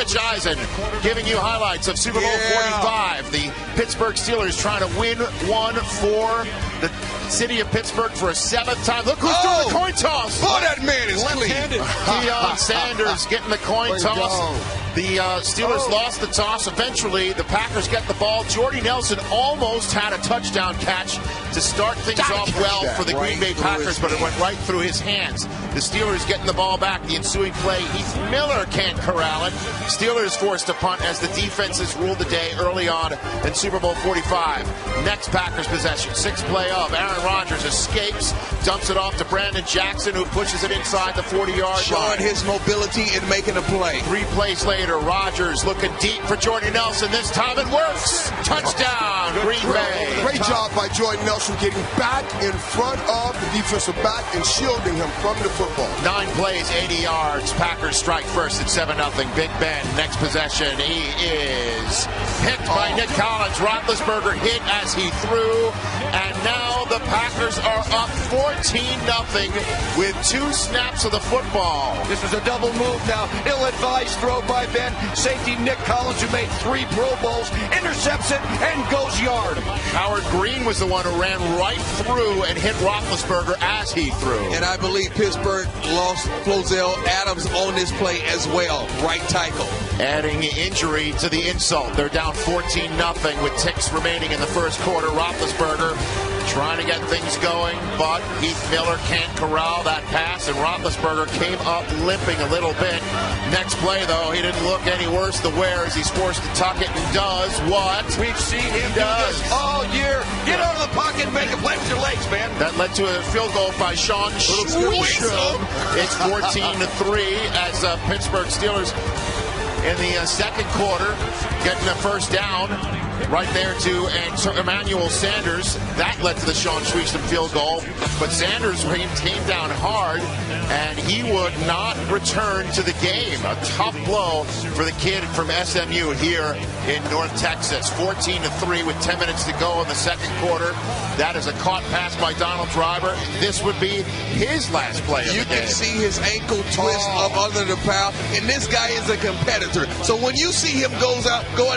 Rich Eisen giving you highlights of Super Bowl 45. The Pittsburgh Steelers trying to win one for the city of Pittsburgh for a 7th time. Look who's doing the coin toss. Boy, that man is left-handed. Deion Sanders getting the coin toss. The Steelers lost the toss. Eventually, the Packers get the ball. Jordy Nelson almost had a touchdown catch to start things off well for the Green Bay Packers, but it went right through his hands. The Steelers getting the ball back. The ensuing play, Heath Miller can't corral it. Steelers forced to punt as the defenses ruled the day early on in Super Bowl 45. Next Packers possession, 6th play of Aaron Rodgers escapes, dumps it off to Brandon Jackson, who pushes it inside the 40-yard line. Showing his mobility and making a play. 3 plays later, Rodgers looking deep for Jordy Nelson. This time it works. Touchdown, Green Bay. Great job by Jordy Nelson getting back in front of the defensive back and shielding him from the football. 9 plays, 80 yards. Packers strike first at 7-0. Big Ben, next possession. He is picked by Nick Collins. Roethlisberger hit as he threw. And now the Packers are up 14-0 with 2 snaps of the football. This is a double move now. Ill-advised throw by Ben. Safety Nick Collins, who made 3 Pro Bowls, intercepts it and goes yard. Howard Green was the one who ran right through and hit Roethlisberger as he threw. And I believe Pittsburgh lost Flozell Adams on this play as well. Right tackle. Adding injury to the insult. They're down 14-0 with ticks remaining in the first quarter. Roethlisberger trying to get things going, but Heath Miller can't corral that pass, and Roethlisberger came up limping a little bit. Next play, though, he didn't look any worse to wear as he's forced to tuck it and does what? We've seen him do this all year. Get out of the pocket and make a play with your legs, man. That led to a field goal by Sean Schweitzum. It's 14-3 as Pittsburgh Steelers in the second quarter getting the first down. Right there to Emmanuel Sanders. That led to the Sean Schweitzum field goal. But Sanders came down hard, and he would not return to the game. A tough blow for the kid from SMU here in North Texas. 14-3 with 10 minutes to go in the second quarter. That is a caught pass by Donald Driver. This would be his last play of the game. You can see his ankle twist up under the pile, and this guy is a competitor. So when you see him going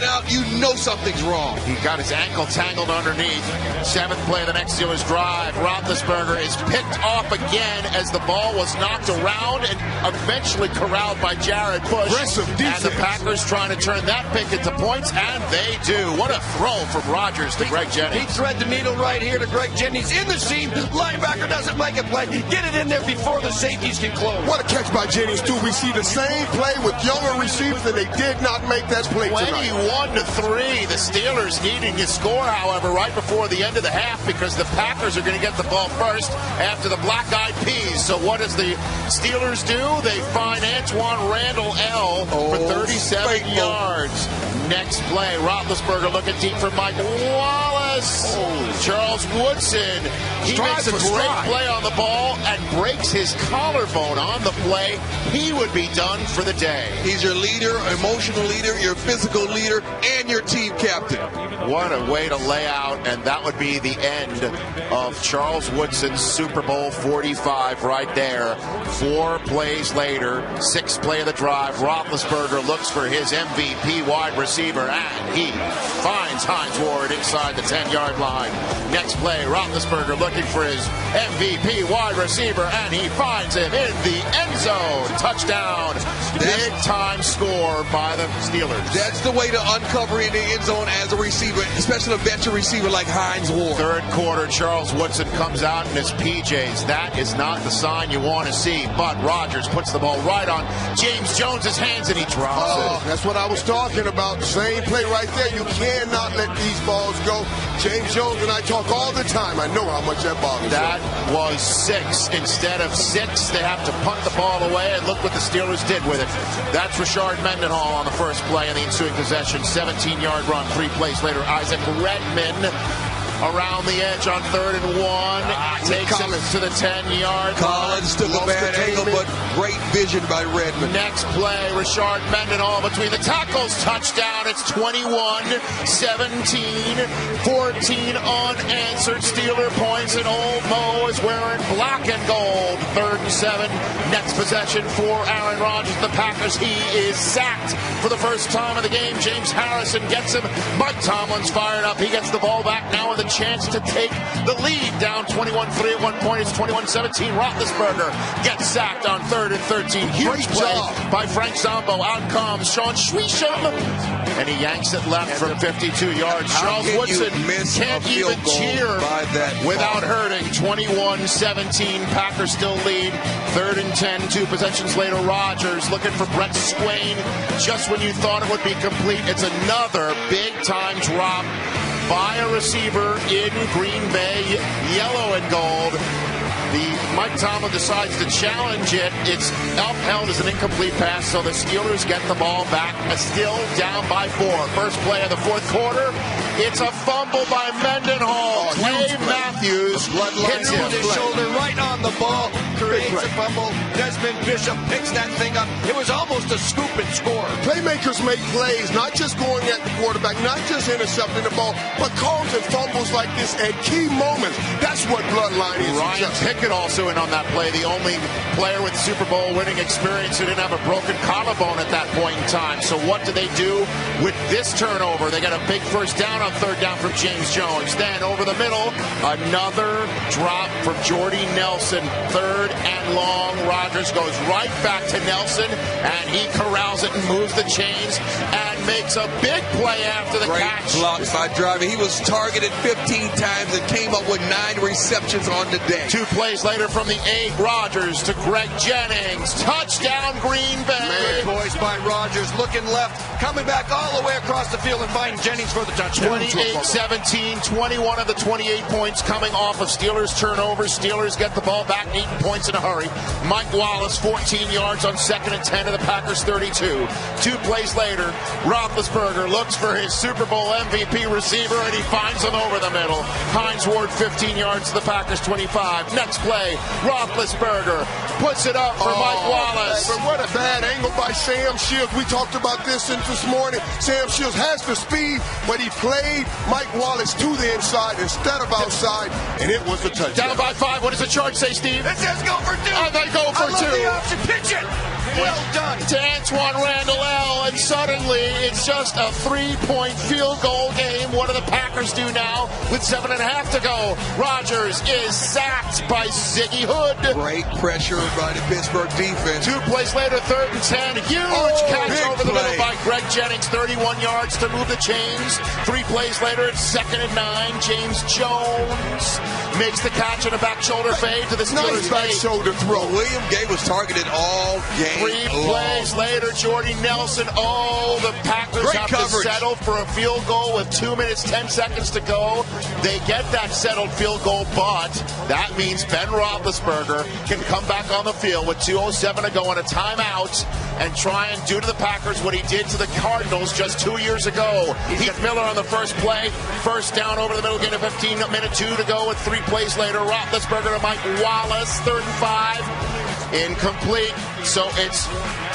out, you know something's wrong. He got his ankle tangled underneath. 7th play of the next Steelers drive. Roethlisberger is picked off again as the ball was knocked around and eventually corralled by Jared Bush. Aggressive defense. And the Packers trying to turn that pick into points, and they do. What a throw from Rodgers to Greg Jennings. He thread the needle right here to Greg Jennings in the seam. Linebacker doesn't make a play. Get it in there before the safeties can close. What a catch by Jennings, too. We see the same play with younger receivers, and they did not make that play tonight. 21-3. The Steelers needing to score, however, right before the end of the half because the Packers are going to get the ball first after the Black-Eyed Peas. So what does the Steelers do? They find Antoine Randall L. for 37 yards. Next play, Roethlisberger looking deep for Mike Wallace. Charles Woodson, he makes a great play on the ball and breaks his collarbone on the play. He would be done for the day. He's your leader, emotional leader, your physical leader, and your team captain. What a way to lay out, and that would be the end of Charles Woodson's Super Bowl 45 right there. 4 plays later, 6th play of the drive, Roethlisberger looks for his MVP wide receiver, and he finds Hines Ward inside the 10-yard line. Next play, Roethlisberger looking for his MVP wide receiver, and he finds him in the end zone. Touchdown. Big-time score by the Steelers. That's the way to uncover in the end zone as a receiver, especially a veteran receiver like Hines Ward. Third quarter, Charles Woodson comes out in his PJs. That is not the sign you want to see, but Rodgers puts the ball right on James Jones's hands, and he drops it. That's what I was talking about. Same play right there. You cannot let these balls go. James Jones and I talk all the time. I know how much that bothers That was 6. Instead of 6, they have to punt the ball away, and look what the Steelers did with it. That's Rashard Mendenhall on the first play in the ensuing possession. 17-yard run. 3 plays later, Isaac Redman around the edge on 3rd and 1. Takes him to the 10-yard line. Collins took a bad angle, but great vision by Redmond. Next play, Rashard Mendenhall between the tackles. Touchdown. It's 21-17. 14 unanswered Steeler points, and Old Mo is wearing black and gold. 3rd and 7. Next possession for Aaron Rodgers. The Packers. He is sacked for the first time of the game. James Harrison gets him. Mike Tomlin's fired up. He gets the ball back now with a chance to take the lead. Down 21-3 at one point. It's 21-17. Roethlisberger gets sacked on 3rd and 13. Huge play by Frank Zombo. Out comes Sean Schweischem, and he yanks it left from 52 yards. Charles Woodson can't even cheer without hurting. 21-17. Packers still lead. 3rd and 10. 2 possessions later. Rodgers looking for Brett Swain. Just when you thought it would be complete, it's another big-time drop by a receiver in Green Bay, yellow and gold. Mike Tomlin decides to challenge it. It's upheld as an incomplete pass, so the Steelers get the ball back, still down by 4. First play of the 4th quarter. It's a fumble by Mendenhall. Clay Matthews hits him. His shoulder right on the ball, creates a fumble. Desmond Bishop picks that thing up. It was almost a scoop and score. Playmakers make plays, not just going at the quarterback, not just intercepting the ball, but causing fumbles like this at key moments. That's what Bloodline is. Ryan Pickett also in on that play, the only player with Super Bowl winning experience who didn't have a broken collarbone at that point in time. So what do they do with this turnover? They got a big first down on 3rd down from James Jones. Then over the middle, another drop from Jordy Nelson. 3rd and long. Rodgers goes right back to Nelson, and he corrals it and moves the chains and makes a big play after the catch. Great block by Driver. He was targeted 15 times and came up with 9 receptions on the day. 2 plays later from the 8, Rodgers to Greg Jennings. Touchdown, Green Bay. Good boys by Rodgers, looking left, coming back all the way across the field and finding Jennings for the touchdown. 28-17, 21 of the 28 points coming off of Steelers turnovers. Steelers get the ball back, 8 points in a hurry. Mike Wallace, 14 yards on 2nd and 10 of the Packers 32. 2 plays later, Roethlisberger looks for his Super Bowl MVP receiver, and he finds him over the middle. Hines Ward, 15 yards to the Packers 25. Next play, Roethlisberger puts it up for Mike Wallace. But what a bad angle by Sam Shields. We talked about this since this morning. Sam Shields has the speed, but he played Mike Wallace to the inside instead of outside, and it was a touchdown. Down by 5. What does the chart say, Steve? It says go for 2. They go for 2. The option. Pitch it. Well done. To Antoine Randall L. And suddenly it's just a 3-point field goal game. What do the Packers do now with 7.5 to go? Rodgers is sacked by Ziggy Hood. Great pressure by the Pittsburgh defense. 2 plays later, 3rd and 10. Huge catch over the middle by Greg Jennings. 31 yards to move the chains. 3 plays later, it's 2nd and 9. James Jones makes the catch on a back shoulder fade to the Steelers. Nice back shoulder throw. William Gay was targeted all game. 3 plays later, Jordy Nelson. Oh, the Packers Great have coverage. to settle for a field goal with 2 minutes, 10 seconds to go. They get that settled field goal, but that means Ben Roethlisberger can come back on the field with 2:07 to go on a timeout and try and do to the Packers what he did to the Cardinals just 2 years ago. Heath Miller on the first play. First down over the middle, getting a 15-minute 2 to go with 3 plays later. Roethlisberger to Mike Wallace, 3rd and 5. Incomplete. So it's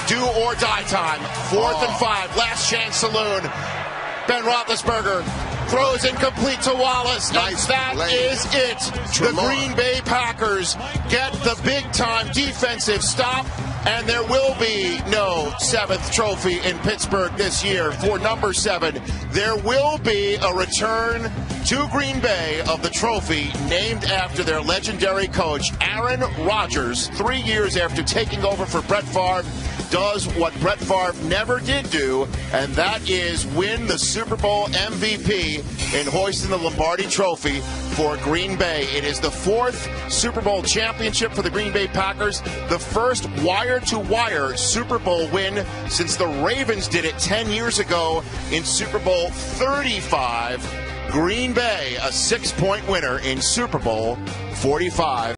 do or die time. 4th and 5. Last chance saloon. Ben Roethlisberger throws incomplete to Wallace. Nice and that play. is it. The Green Bay Packers get the big-time defensive stop, and there will be no 7th trophy in Pittsburgh this year for number 7. There will be a return to Green Bay of the trophy named after their legendary coach, Aaron Rodgers. 3 years after taking over for Brett Favre, does what Brett Favre never did do, and that is win the Super Bowl MVP in hoisting the Lombardi Trophy for Green Bay. It is the 4th Super Bowl championship for the Green Bay Packers, the first wire-to-wire Super Bowl win since the Ravens did it 10 years ago in Super Bowl 35. Green Bay, a 6-point winner in Super Bowl 45.